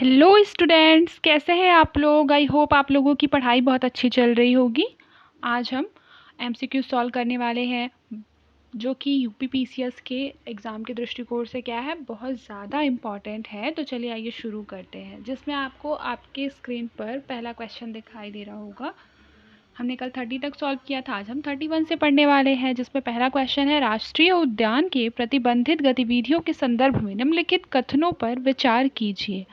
Hello students, कैसे हैं आप लोग। आई होप आप लोगों की पढ़ाई बहुत अच्छी चल रही होगी। आज हम एमसीक्यू सॉल्व करने वाले हैं जो कि यूपी पीसीएस के एग्ज़ाम के दृष्टिकोण से क्या है, बहुत ज़्यादा इम्पॉर्टेंट है। तो चलिए आइए शुरू करते हैं। जिसमें आपको आपके स्क्रीन पर पहला क्वेश्चन दिखाई दे रहा होगा। हमने कल 30 तक सॉल्व किया था, आज हम 31 से पढ़ने वाले हैं। जिसमें पहला क्वेश्चन है, राष्ट्रीय उद्यान के प्रतिबंधित गतिविधियों के संदर्भ में निम्नलिखित कथनों पर विचार कीजिए।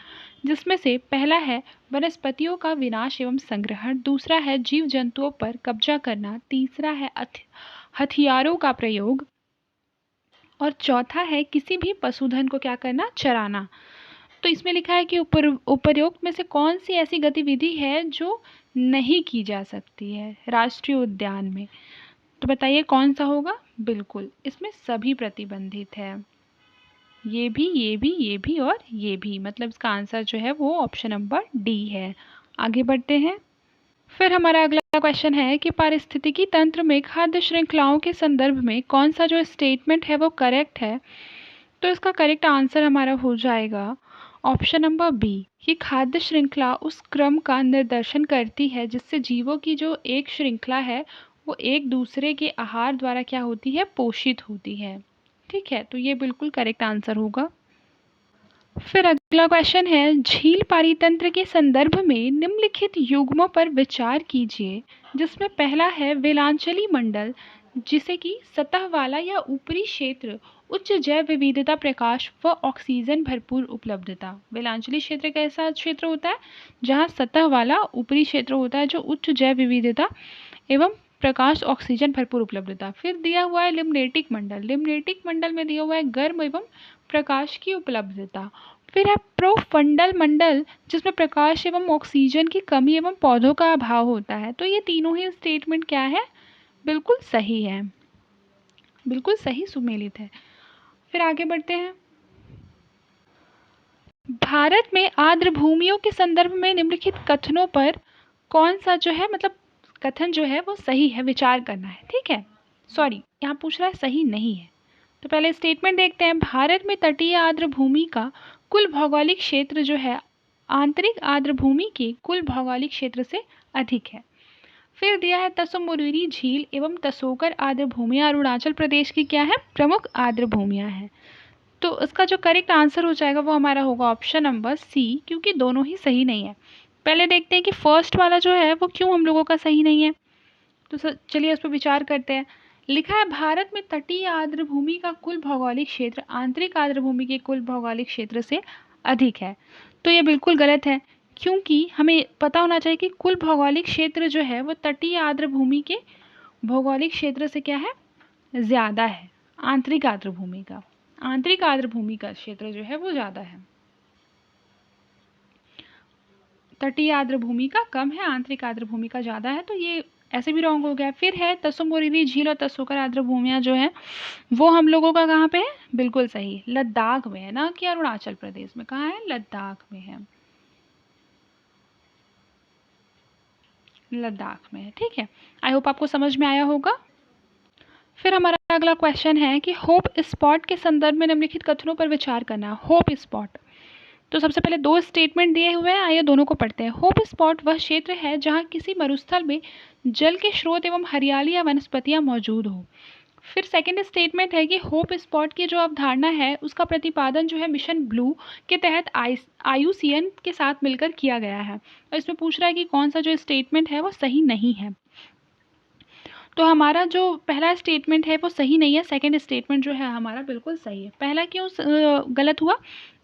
जिसमें से पहला है वनस्पतियों का विनाश एवं संग्रहण, दूसरा है जीव जंतुओं पर कब्जा करना, तीसरा है हथियारों का प्रयोग और चौथा है किसी भी पशुधन को क्या करना, चराना। तो इसमें लिखा है कि उपर्युक्त में से कौन सी ऐसी गतिविधि है जो नहीं की जा सकती है राष्ट्रीय उद्यान में। तो बताइए कौन सा होगा। बिल्कुल, इसमें सभी प्रतिबंधित है। ये भी, ये भी, ये भी और ये भी, मतलब इसका आंसर जो है वो ऑप्शन नंबर डी है। आगे बढ़ते हैं। फिर हमारा अगला क्वेश्चन है कि पारिस्थितिकी तंत्र में खाद्य श्रृंखलाओं के संदर्भ में कौन सा जो स्टेटमेंट है वो करेक्ट है। तो इसका करेक्ट आंसर हमारा हो जाएगा ऑप्शन नंबर बी कि खाद्य श्रृंखला उस क्रम का निर्देशन करती है जिससे जीवों की जो एक श्रृंखला है वो एक दूसरे के आहार द्वारा क्या होती है, पोषित होती है। ठीक है, तो ये बिल्कुल करेक्ट आंसर होगा। फिर अगला क्वेश्चन है, झील पारितंत्र के संदर्भ में निम्नलिखित युग्मों पर विचार कीजिए। जिसमें पहला है वेलांचली मंडल, जिसे कि सतह वाला या ऊपरी क्षेत्र, उच्च जैव विविधता, प्रकाश व ऑक्सीजन भरपूर उपलब्धता। वेलांचली क्षेत्र कैसा क्षेत्र होता है, जहाँ सतह वाला ऊपरी क्षेत्र होता है जो उच्च जैव विविधता एवं प्रकाश ऑक्सीजन भरपूर उपलब्धता। फिर दिया हुआ है लिम्नेटिक मंडल, लिम्नेटिक मंडल में दिया हुआ है गर्म एवं प्रकाश की उपलब्धता। फिर है प्रोफंडल मंडल, जिसमें प्रकाश एवं ऑक्सीजन की कमी एवं पौधों का अभाव होता है। तो ये तीनों ही स्टेटमेंट क्या है, बिल्कुल सही है, बिल्कुल सही सुमेलित है। फिर आगे बढ़ते हैं। भारत में आर्द्र भूमियों के संदर्भ में निम्नलिखित कथनों पर कौन सा जो है, मतलब कथन जो है वो सही है, विचार करना है। ठीक है, सॉरी यहाँ पूछ रहा है सही नहीं है। तो पहले स्टेटमेंट देखते हैं। भारत में तटीय आर्द्र भूमि का कुल भौगोलिक क्षेत्र जो है आंतरिक आर्द्र भूमि के कुल भौगोलिक क्षेत्र से अधिक है। फिर दिया है तसोमुरीरी झील एवं तसोकर आर्द्र भूमियां अरुणाचल प्रदेश की क्या है, प्रमुख आर्द्र भूमियां हैं। तो इसका जो करेक्ट आंसर हो जाएगा वो हमारा होगा ऑप्शन नंबर सी, क्योंकि दोनों ही सही नहीं है। पहले देखते हैं कि फर्स्ट वाला जो है वो क्यों हम लोगों का सही नहीं है। तो चलिए उस पर विचार करते हैं। लिखा है भारत में तटीय आर्द्र भूमि का कुल भौगोलिक क्षेत्र आंतरिक आर्द्र भूमि के कुल भौगोलिक क्षेत्र से अधिक है। तो ये बिल्कुल गलत है, क्योंकि हमें पता होना चाहिए कि कुल भौगोलिक क्षेत्र जो है वो तटीय आर्द्र भूमि के भौगोलिक क्षेत्र से क्या है, ज़्यादा है। आंतरिक आर्द्र भूमि का, आंतरिक आर्द्र भूमि का क्षेत्र जो है वो ज़्यादा है, तटीय आर्द्र भूमि का कम है, आंतरिक आर्द्र भूमि का ज़्यादा है। तो ये ऐसे भी रॉन्ग हो गया। फिर है तसोमुरीरी झील और तसोकर आर्द्र भूमियाँ जो है वो हम लोगों का कहाँ पे है, बिल्कुल सही, लद्दाख में है, ना कि अरुणाचल प्रदेश में। कहाँ है, लद्दाख में है, लद्दाख में है। ठीक है, आई होप आपको समझ में आया होगा। फिर हमारा अगला क्वेश्चन है कि होप स्पॉट के संदर्भ में निम्नलिखित कथनों पर विचार करना। होप स्पॉट, तो सबसे पहले दो स्टेटमेंट दिए हुए हैं, आइए दोनों को पढ़ते हैं। होप स्पॉट वह क्षेत्र है जहां किसी मरुस्थल में जल के स्रोत एवं हरियाली या वनस्पतियां मौजूद हो। फिर सेकंड स्टेटमेंट है कि होप स्पॉट की जो अवधारणा है उसका प्रतिपादन जो है मिशन ब्लू के तहत IUCN के साथ मिलकर किया गया है। और इसमें पूछ रहा है कि कौन सा जो स्टेटमेंट है वो सही नहीं है। तो हमारा जो पहला स्टेटमेंट है वो सही नहीं है, सेकंड स्टेटमेंट जो है हमारा बिल्कुल सही है। पहला क्यों गलत हुआ,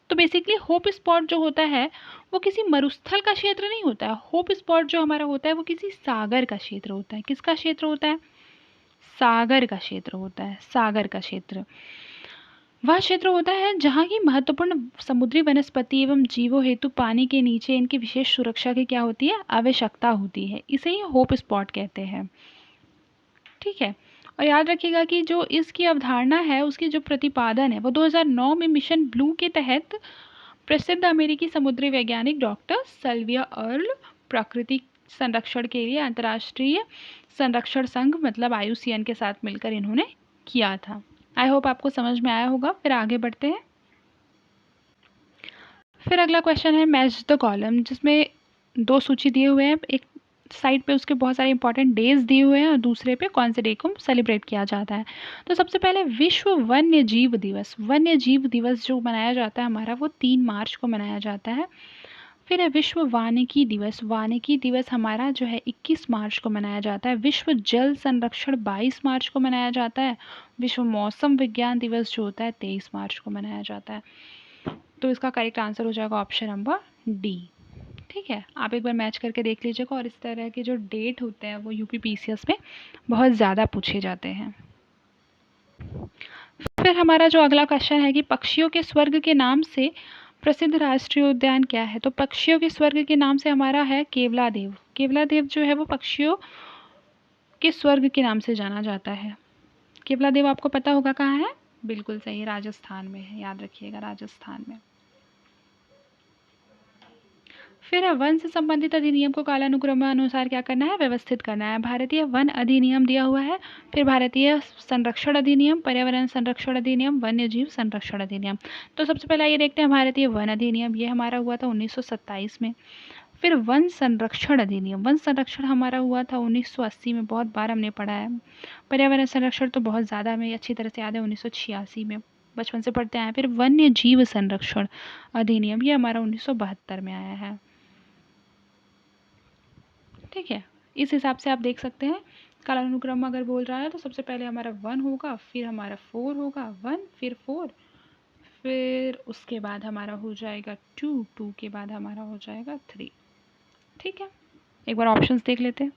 तो बेसिकली होप स्पॉट जो होता है वो किसी मरुस्थल का क्षेत्र नहीं होता है। होप स्पॉट जो हमारा होता है वो किसी सागर का क्षेत्र होता है। किसका क्षेत्र होता है, सागर का क्षेत्र होता है, सागर का क्षेत्र वह क्षेत्र होता है जहाँ की महत्वपूर्ण समुद्री वनस्पति एवं जीवों हेतु पानी के नीचे इनकी विशेष सुरक्षा की क्या होती है, आवश्यकता होती है। इसे ही होप स्पॉट कहते हैं। ठीक है, और याद रखिएगा कि जो इसकी अवधारणा है उसकी जो प्रतिपादन है वो 2009 में मिशन ब्लू के तहत प्रसिद्ध अमेरिकी समुद्री वैज्ञानिक डॉक्टर सल्विया अर्ल प्राकृतिक संरक्षण के लिए अंतर्राष्ट्रीय संरक्षण संघ मतलब IUCN के साथ मिलकर इन्होंने किया था। आई होप आपको समझ में आया होगा। फिर आगे बढ़ते हैं। फिर अगला क्वेश्चन है मैच द कॉलम, जिसमें 2 सूची दिए हुए हैं। एक साइड पे उसके बहुत सारे इंपॉर्टेंट डेज दिए हुए हैं और दूसरे पे कौन से डे को सेलिब्रेट किया जाता है। तो सबसे पहले विश्व वन्य जीव दिवस। वन्य जीव दिवस जो मनाया जाता है हमारा, वो 3 मार्च को मनाया जाता है। फिर है विश्व वानिकी दिवस। वानिकी दिवस हमारा जो है 21 मार्च को मनाया जाता है। विश्व जल संरक्षण 22 मार्च को मनाया जाता है। विश्व मौसम विज्ञान दिवस जो होता है 23 मार्च को मनाया जाता है। तो इसका करेक्ट आंसर हो जाएगा ऑप्शन नंबर डी। ठीक है, आप एक बार मैच करके देख लीजिएगा। और इस तरह के जो डेट होते हैं वो यूपीपीसीएस में बहुत ज़्यादा पूछे जाते हैं। फिर हमारा जो अगला क्वेश्चन है कि पक्षियों के स्वर्ग के नाम से प्रसिद्ध राष्ट्रीय उद्यान क्या है। तो पक्षियों के स्वर्ग के नाम से हमारा है केवलादेव। केवलादेव जो है वो पक्षियों के स्वर्ग के नाम से जाना जाता है। केवलादेव आपको पता होगा कहाँ है, बिल्कुल सही, राजस्थान में है, याद रखिएगा, राजस्थान में। फिर वन से संबंधित अधिनियम को कालानुक्रमानुसार क्या करना है, व्यवस्थित करना है। भारतीय वन अधिनियम दिया हुआ है, फिर भारतीय संरक्षण अधिनियम, पर्यावरण संरक्षण अधिनियम, वन्य जीव संरक्षण अधिनियम। तो सबसे पहले ये देखते हैं भारतीय वन अधिनियम, ये हमारा हुआ था 1927 में। फिर वन संरक्षण अधिनियम, वन संरक्षण हमारा हुआ था 1980 में, बहुत बार हमने पढ़ा है। पर्यावरण संरक्षण तो बहुत ज़्यादा हमें अच्छी तरह से याद है, 1986 में, बचपन से पढ़ते आए। फिर वन्य जीव संरक्षण अधिनियम, ये हमारा 1972 में आया है। ठीक है, इस हिसाब से आप देख सकते हैं कालानुक्रम अगर बोल रहा है तो सबसे पहले हमारा 1 होगा, फिर हमारा 4 होगा, 1 फिर 4, फिर उसके बाद हमारा हो जाएगा 2, 2 के बाद हमारा हो जाएगा 3। ठीक है, एक बार ऑप्शंस देख लेते हैं।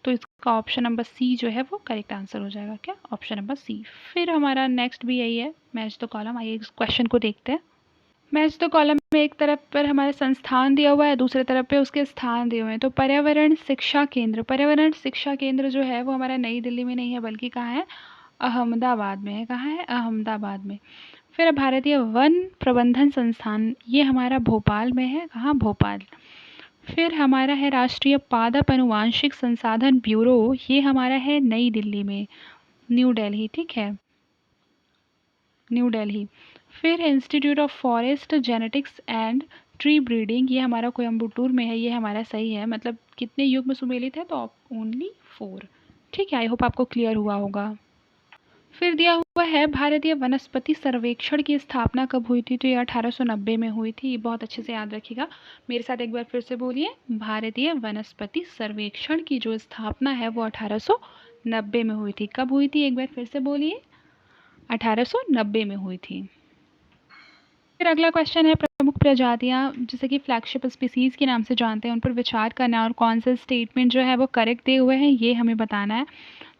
तो इसका ऑप्शन नंबर सी जो है वो करेक्ट आंसर हो जाएगा। क्या, ऑप्शन नंबर सी। फिर हमारा नेक्स्ट भी यही है, मैच द कॉलम। आइए इस क्वेश्चन को देखते हैं। मैच द कॉलम में एक तरफ पर हमारे संस्थान दिया हुआ है, दूसरे तरफ पे उसके स्थान दिए हुए हैं। तो पर्यावरण शिक्षा केंद्र, पर्यावरण शिक्षा केंद्र जो है वो हमारा नई दिल्ली में नहीं है, बल्कि कहाँ है, अहमदाबाद में है। कहाँ है, अहमदाबाद में। फिर भारतीय वन प्रबंधन संस्थान, ये हमारा भोपाल में है। कहाँ, भोपाल। फिर हमारा है राष्ट्रीय पादप अनुवांशिक संसाधन ब्यूरो, ये हमारा है नई दिल्ली में, न्यू दिल्ली। ठीक है, न्यू दिल्ली। फिर institute of forest genetics and tree breeding, ये हमारा कोयम्बटूर में है, ये हमारा सही है। मतलब कितने युग्म सुमेलित है, तो ओनली 4। ठीक है, आई होप आपको क्लियर हुआ होगा। फिर दिया हुआ है भारतीय वनस्पति सर्वेक्षण की स्थापना कब हुई थी। तो ये 1890 में हुई थी, ये बहुत अच्छे से याद रखिएगा। मेरे साथ एक बार फिर से बोलिए, भारतीय वनस्पति सर्वेक्षण की जो स्थापना है वो 1890 में हुई थी। कब हुई थी, एक बार फिर से बोलिए, 1890 में हुई थी। फिर अगला क्वेश्चन है प्रमुख प्रजातियां जिसे कि फ्लैगशिप स्पीसीज़ के नाम से जानते हैं, उन पर विचार करना और कौन से स्टेटमेंट जो है वो करेक्ट दिए हुए हैं, ये हमें बताना है।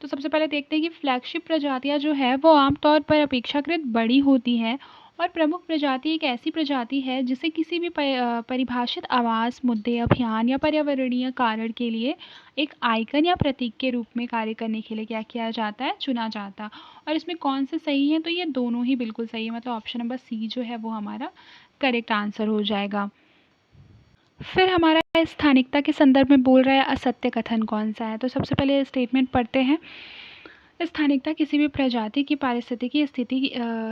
तो सबसे पहले देखते हैं कि फ्लैगशिप प्रजातियां जो है वो आमतौर पर अपेक्षाकृत बड़ी होती हैं। और प्रमुख प्रजाति एक ऐसी प्रजाति है जिसे किसी भी परिभाषित आवास, मुद्दे, अभियान या पर्यावरणीय कारण के लिए एक आइकन या प्रतीक के रूप में कार्य करने के लिए क्या किया जाता है, चुना जाता है। और इसमें कौन से सही है, तो ये दोनों ही बिल्कुल सही है। मतलब ऑप्शन नंबर सी जो है वो हमारा करेक्ट आंसर हो जाएगा। फिर हमारा स्थानिकता के संदर्भ में बोल रहा है असत्य कथन कौन सा है। तो सबसे पहले स्टेटमेंट पढ़ते हैं। स्थानिकता किसी भी प्रजाति की पारिस्थितिकी स्थिति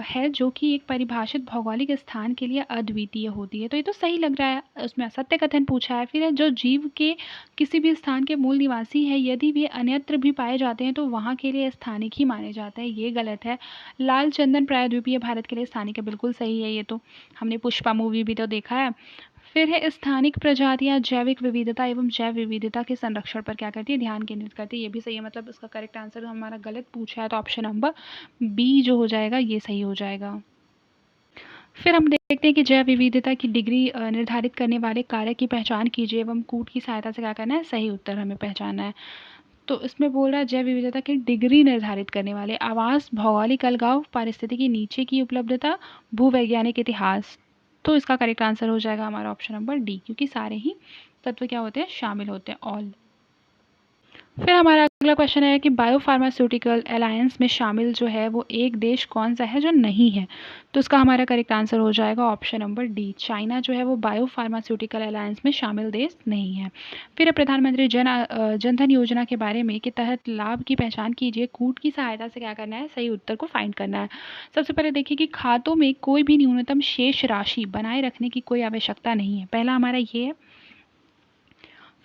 है जो कि एक परिभाषित भौगोलिक स्थान के लिए अद्वितीय होती है। तो ये तो सही लग रहा है, उसमें असत्य कथन पूछा है। फिर है जो जीव के किसी भी स्थान के मूल निवासी है, यदि वे अन्यत्र भी पाए जाते हैं तो वहाँ के लिए स्थानिक ही माने जाते हैं, ये गलत है। लाल चंदन प्रायद्वीपीय भारत के लिए स्थानिक है, बिल्कुल सही है। ये तो हमने पुष्पा मूवी भी तो देखा है। फिर है स्थानिक प्रजातियां जैविक विविधता एवं जैव विविधता के संरक्षण पर क्या करती है, ध्यान केंद्रित करती है, ये भी सही है। मतलब इसका करेक्ट आंसर हमारा गलत पूछा है, तो ऑप्शन नंबर बी जो हो जाएगा ये सही हो जाएगा। फिर हम देखते हैं कि जैव विविधता की डिग्री निर्धारित करने वाले कारक की पहचान कीजिए एवं कूट की सहायता से क्या करना है, सही उत्तर हमें पहचानना है। तो इसमें बोल रहा है जैव विविधता की डिग्री निर्धारित करने वाले आवास, भौगोलिक अलगाव, पारिस्थितिकी नीचे की उपलब्धता, भूवैज्ञानिक इतिहास। तो इसका करेक्ट आंसर हो जाएगा हमारा ऑप्शन नंबर डी, क्योंकि सारे ही तत्व क्या होते हैं, शामिल होते हैं, ऑल। फिर हमारा अगला क्वेश्चन है कि बायोफार्मास्यूटिकल अलायंस में शामिल जो है वो एक देश कौन सा है जो नहीं है, तो इसका हमारा करेक्ट आंसर हो जाएगा ऑप्शन नंबर डी, चाइना जो है वो बायोफार्मास्यूटिकल अलायंस में शामिल देश नहीं है। फिर प्रधानमंत्री जनधन योजना के बारे में के तहत लाभ की पहचान कीजिए, कूट की सहायता से क्या करना है, सही उत्तर को फाइंड करना है। सबसे पहले देखिए कि खातों में कोई भी न्यूनतम शेष राशि बनाए रखने की कोई आवश्यकता नहीं है, पहला हमारा ये है।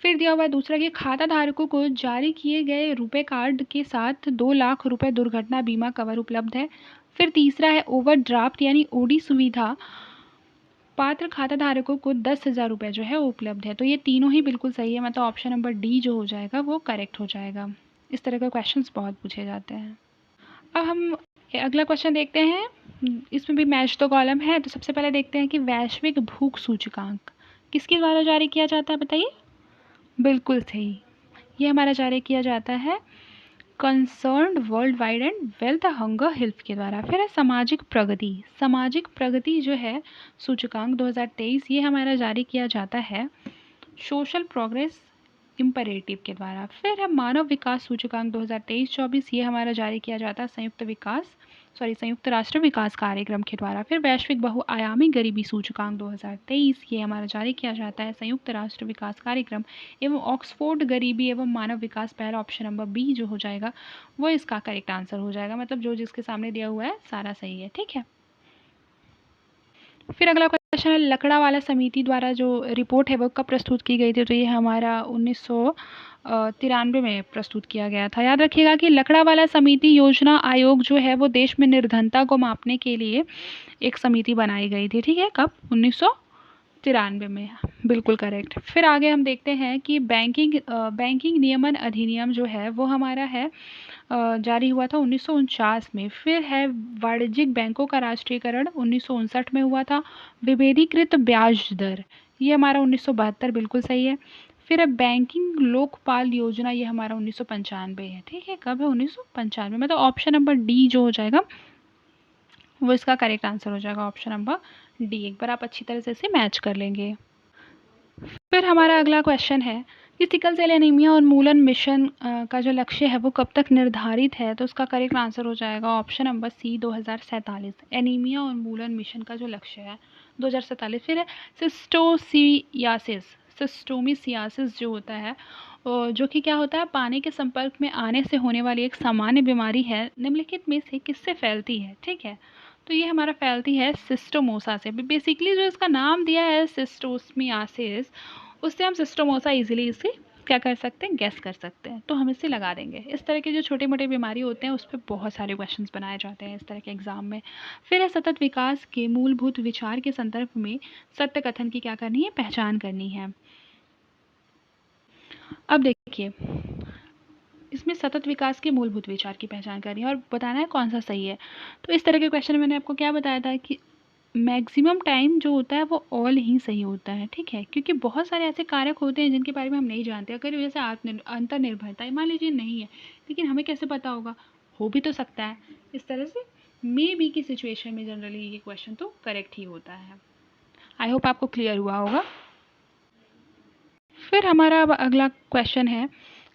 फिर दिया हुआ है दूसरा कि खाता धारकों को जारी किए गए रुपए कार्ड के साथ 2 लाख रुपए दुर्घटना बीमा कवर उपलब्ध है। फिर तीसरा है ओवरड्राफ्ट यानी ओडी सुविधा पात्र खाता धारकों को 10,000 रुपये जो है उपलब्ध है। तो ये तीनों ही बिल्कुल सही है, मतलब ऑप्शन नंबर डी जो हो जाएगा वो करेक्ट हो जाएगा। इस तरह के क्वेश्चंस बहुत पूछे जाते हैं। अब हम अगला क्वेश्चन देखते हैं, इसमें भी मैच द कॉलम है। तो सबसे पहले देखते हैं कि वैश्विक भूख सूचकांक किसके द्वारा जारी किया जाता है, बताइए। बिल्कुल सही, ये हमारा जारी किया जाता है concerned world wide and wealth hunger health के द्वारा। फिर है सामाजिक प्रगति, सामाजिक प्रगति जो है सूचकांक 2023, ये हमारा जारी किया जाता है सोशल प्रोग्रेस इम्परेटिव के द्वारा। फिर है मानव विकास सूचकांक 2023-24, ये हमारा जारी किया जाता है संयुक्त राष्ट्र विकास कार्यक्रम के द्वारा। फिर वैश्विक बहुआयामी गरीबी सूचकांक 2023, ये हमारा जारी किया जाता है संयुक्त राष्ट्र विकास कार्यक्रम एवं ऑक्सफोर्ड गरीबी एवं मानव विकास पहल, ऑप्शन नंबर बी जो हो जाएगा वो इसका करेक्ट आंसर हो जाएगा, मतलब जो जिसके सामने दिया हुआ है सारा सही है, ठीक है। फिर अगला क्वेश्चन है लकड़ावाला समिति द्वारा जो रिपोर्ट है वो कब प्रस्तुत की गई थी, तो ये हमारा 1993 में प्रस्तुत किया गया था। याद रखिएगा कि लकड़ावाला समिति योजना आयोग जो है वो देश में निर्धनता को मापने के लिए एक समिति बनाई गई थी, ठीक है। कब, 1993 में, बिल्कुल करेक्ट। फिर आगे हम देखते हैं कि बैंकिंग नियमन अधिनियम जो है वो हमारा है जारी हुआ था 1949 में। फिर है वाणिज्यिक बैंकों का राष्ट्रीयकरण 1959 में हुआ था। विभेदीकृत ब्याज दर, ये हमारा 1972 बिल्कुल सही है। फिर है बैंकिंग लोकपाल योजना, ये हमारा 1995 है, ठीक है। कब है, 1995, मतलब ऑप्शन नंबर डी जो हो जाएगा वो इसका करेक्ट आंसर हो जाएगा, ऑप्शन नंबर डी। एक बार आप अच्छी तरह से इसे मैच कर लेंगे। फिर हमारा अगला क्वेश्चन है कि सिकल सेल एनीमिया उन्मूलन मिशन का जो लक्ष्य है वो कब तक निर्धारित है, तो उसका करेक्ट आंसर हो जाएगा ऑप्शन नंबर सी 2047। एनीमिया उन्मूलन मिशन का जो लक्ष्य है 2047। फिर है सिस्टोमिसियासिस जो होता है जो कि क्या होता है, पानी के संपर्क में आने से होने वाली एक सामान्य बीमारी है, निम्नलिखित में से किससे फैलती है, ठीक है। तो ये हमारा फैलती है सिस्टोमोसा से। बेसिकली जो इसका नाम दिया है सिस्टोमियासिस, उससे हम सिस्टोमोसा इजीली इसे क्या कर सकते हैं, गैस कर सकते हैं, तो हम इसे लगा देंगे। इस तरह के जो छोटे मोटे बीमारी होते हैं उस पर बहुत सारे क्वेश्चंस बनाए जाते हैं इस तरह के एग्जाम में। फिर है सतत विकास के मूलभूत विचार के संदर्भ में सत्य कथन की क्या करनी है, पहचान करनी है। अब देखिए इसमें सतत विकास के मूलभूत विचार की पहचान करनी है और बताना है कौन सा सही है। तो इस तरह के क्वेश्चन मैंने आपको क्या बताया था कि मैक्सिमम टाइम जो होता है वो ऑल ही सही होता है, ठीक है, क्योंकि बहुत सारे ऐसे कारक होते हैं जिनके बारे में हम नहीं जानते। अगर जैसे अंतर्निर्भरता मान लीजिए नहीं है, लेकिन हमें कैसे पता होगा, हो भी तो सकता है। इस तरह से मे बी की सिचुएशन में जनरली ये क्वेश्चन तो करेक्ट ही होता है। आई होप आपको क्लियर हुआ होगा। फिर हमारा अब अगला क्वेश्चन है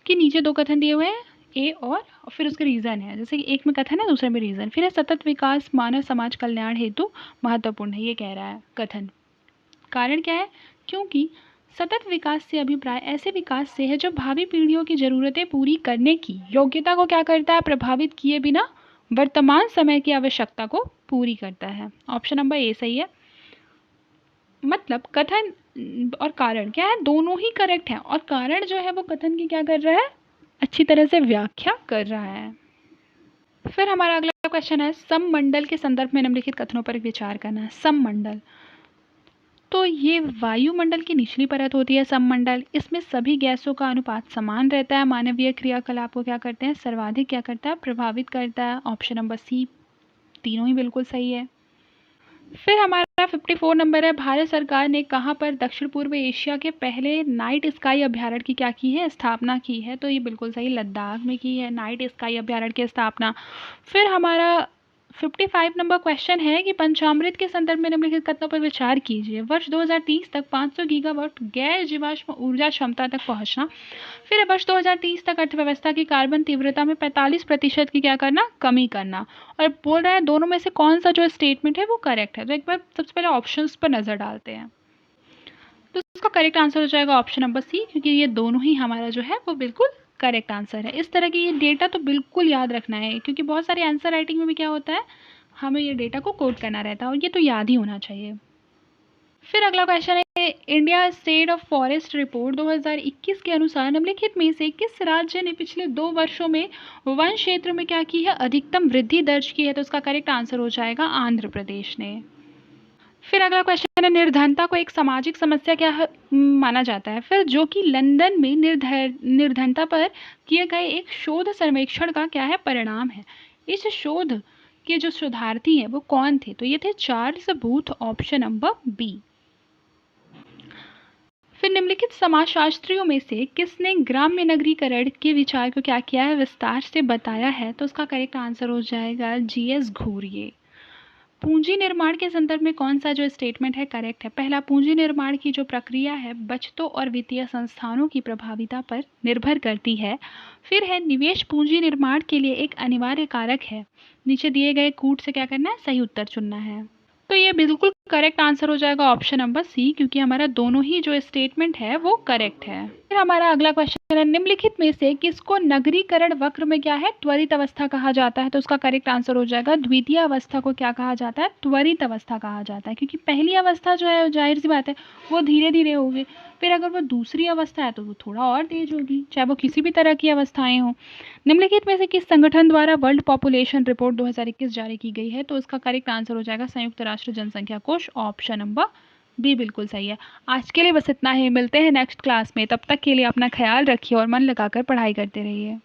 कि नीचे दो कथन दिए हुए हैं ए और फिर उसके रीज़न है, जैसे कि एक में कथन है दूसरे में रीज़न। फिर है सतत विकास मानव समाज कल्याण हेतु महत्वपूर्ण है, ये कह रहा है कथन। कारण क्या है, क्योंकि सतत विकास से अभिप्राय ऐसे विकास से है जो भावी पीढ़ियों की ज़रूरतें पूरी करने की योग्यता को क्या करता है, प्रभावित किए बिना वर्तमान समय की आवश्यकता को पूरी करता है। ऑप्शन नंबर ए सही है, मतलब कथन और कारण क्या है, दोनों ही करेक्ट हैं, और कारण जो है वो कथन की क्या कर रहा है, अच्छी तरह से व्याख्या कर रहा है। फिर हमारा अगला क्वेश्चन है सममंडल के संदर्भ में निम्नलिखित कथनों पर विचार करना है। सममंडल, तो ये वायुमंडल की निचली परत होती है सममंडल, इसमें सभी गैसों का अनुपात समान रहता है, मानवीय क्रियाकलाप को क्या करते हैं, सर्वाधिक क्या करता है, प्रभावित करता है। ऑप्शन नंबर सी, तीनों ही बिल्कुल सही है। फिर हमारा 54 नंबर है, भारत सरकार ने कहाँ पर दक्षिण पूर्व एशिया के पहले नाइट स्काई अभ्यारण्य की क्या की है, स्थापना की है, तो ये बिल्कुल सही, लद्दाख में की है नाइट स्काई अभ्यारण्य की स्थापना। फिर हमारा 55 नंबर क्वेश्चन है कि पंचामृत के संदर्भ में निम्नलिखित कथनों पर विचार कीजिए। वर्ष 2030 तक 500 गीगावाट गैर जीवाश्म ऊर्जा क्षमता तक पहुंचना। फिर वर्ष 2030 तक अर्थव्यवस्था की कार्बन तीव्रता में 45% की क्या करना, कमी करना। और बोल रहा है दोनों में से कौन सा जो स्टेटमेंट है वो करेक्ट है। तो एक बार सबसे पहले ऑप्शंस पर नज़र डालते हैं। तो इसका करेक्ट आंसर हो जाएगा ऑप्शन नंबर सी, क्योंकि ये दोनों ही हमारा जो है वो बिल्कुल करेक्ट आंसर है। इस तरह की ये डेटा तो बिल्कुल याद रखना है, क्योंकि बहुत सारे आंसर राइटिंग में भी क्या होता है, हमें ये डेटा को कोट करना रहता है और ये तो याद ही होना चाहिए। फिर अगला क्वेश्चन है, India state of forest report 2021 के अनुसार निम्नलिखित में से किस राज्य ने पिछले 2 वर्षों में वन क्षेत्र में क्या की है, अधिकतम वृद्धि दर्ज की है। तो इसका करेक्ट आंसर हो जाएगा आंध्र प्रदेश ने। फिर अगला क्वेश्चन है, निर्धनता को एक सामाजिक समस्या क्या माना जाता है। फिर जो कि लंदन में निर्धनता पर किए गए एक शोध सर्वेक्षण का क्या है, परिणाम है। इस शोध के जो शोधार्थी हैं वो कौन थे, तो ये थे Charles Booth, option number B. फिर निम्नलिखित समाजशास्त्रियों में से किसने ग्राम्य नगरीकरण के विचार को क्या किया है, विस्तार से बताया है। तो उसका करेक्ट आंसर हो जाएगा जीएस घूरिये। पूंजी निर्माण के संदर्भ में कौन सा जो स्टेटमेंट है करेक्ट है। पहला, पूंजी निर्माण की जो प्रक्रिया है बचतों और वित्तीय संस्थानों की प्रभाविता पर निर्भर करती है। फिर है, निवेश पूंजी निर्माण के लिए एक अनिवार्य कारक है। नीचे दिए गए कूट से क्या करना है, सही उत्तर चुनना है। तो ये बिल्कुल करेक्ट आंसर हो जाएगा ऑप्शन नंबर सी, क्योंकि हमारा दोनों ही जो स्टेटमेंट है वो करेक्ट है। फिर हमारा अगला क्वेश्चन है, निम्नलिखित में से किसको नगरीकरण वक्र में क्या है, त्वरित अवस्था कहा जाता है। तो उसका करेक्ट आंसर हो जाएगा द्वितीय अवस्था को क्या कहा जाता है, त्वरित अवस्था कहा जाता है। क्योंकि पहली अवस्था जो है जाहिर सी बात है वो धीरे धीरे होगी, फिर अगर वो दूसरी अवस्था है तो वो थोड़ा और तेज होगी, चाहे वो किसी भी तरह की अवस्थाएं हों। निम्नलिखित में से किस संगठन द्वारा वर्ल्ड पॉपुलेशन रिपोर्ट 2021 जारी की गई है। तो इसका करेक्ट आंसर हो जाएगा संयुक्त राष्ट्र जनसंख्या कोष, ऑप्शन नंबर बी बिल्कुल सही है। आज के लिए बस इतना ही, मिलते हैं नेक्स्ट क्लास में। तब तक के लिए अपना ख्याल रखिए और मन लगाकर पढ़ाई करते रहिए।